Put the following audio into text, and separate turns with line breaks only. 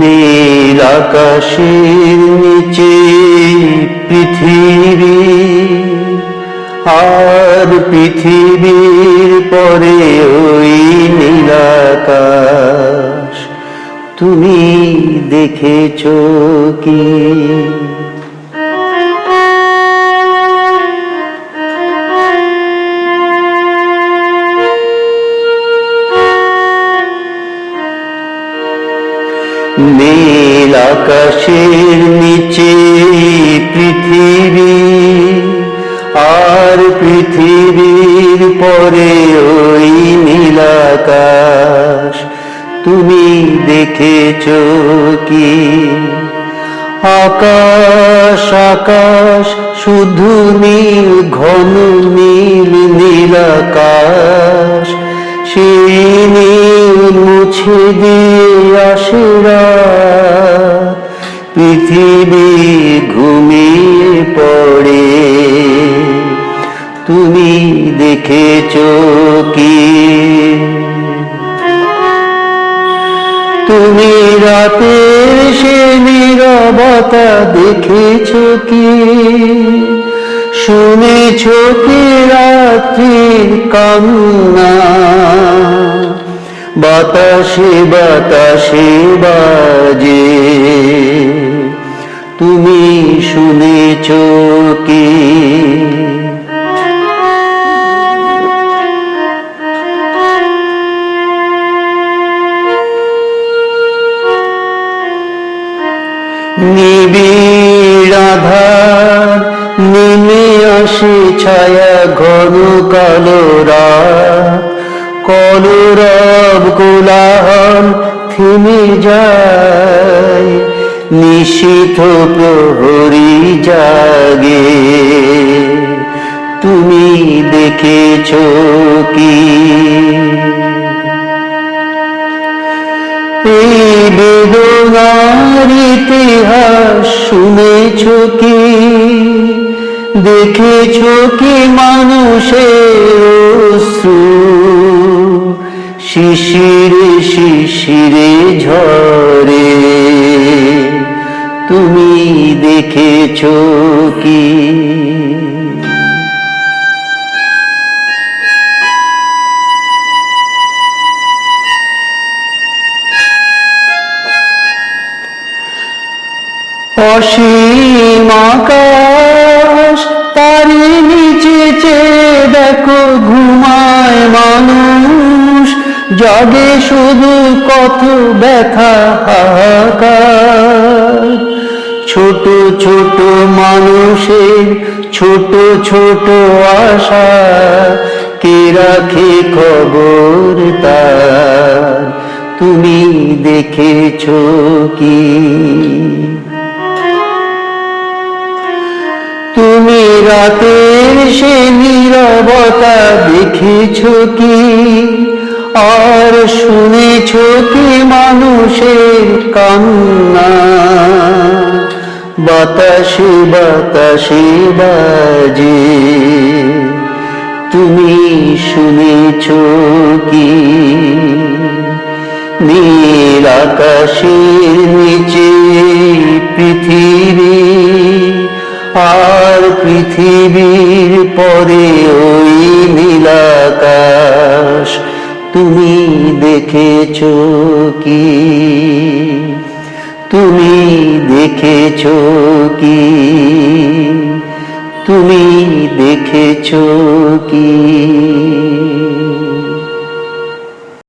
নীল আকাশের নিচে পৃথিবী, আর পৃথিবীর পরে ওই নীল আকাশ। তুমি দেখেছো কি? নীল আকাশের নিচে পৃথিবী, আর পৃথিবীর পরে ওই নীল আকাশ। তুমি দেখেছো কি? আকাশ আকাশ শুধু নীল, ঘন নীল নীল আকাশ। সেই নীল মুছে দিয়ে আসে রাত, পৃথিবী ঘুমিয়ে পড়ে। তুমি দেখেছো কি? তুমি রাতের সে নীরবতা দেখেছো কি? শুনেছো কি রাত্রির কান্না? বাতাসে বাতাসে বাজে, তুমি শুনেছো কি? নিবিড় আধার নেমে আসে, ছায়া ঘন কালো রাত। কলরব কোলাহল থেমে যায়, নিশীথ প্রহরী জাগে। তুমি দেখেছো কি? এই বেদনার ইতিহাস শুনেছো কি? দেখেছো কি মানুষের অশ্রু শিশিরে শিশিরে ঝরে? তুমি দেখেছো কি? অসীম আকাশ, তারই নিচে চেয়ে দেখো ঘুমায় মানুষ। জাগে শুধু কত ব্যথা হাহাকার। ছোট ছোট মানুষের ছোট ছোট আশা, কে রাখে খবর তার? তুমি দেখেছো কি? তুমি রাতের সে নীরবতা দেখেছো কি? আর শুনেছো কি মানুষের কান্না? বাতাসে বাতাসে বাজে, তুমি শুনেছো কি? নীল আকাশের নিচে পৃথিবী, আর পৃথিবীর পরে ওই নীল আকাশ। তুমি দেখেছো কি? তুমি দেখেছো কি? তুমি দেখেছো কি?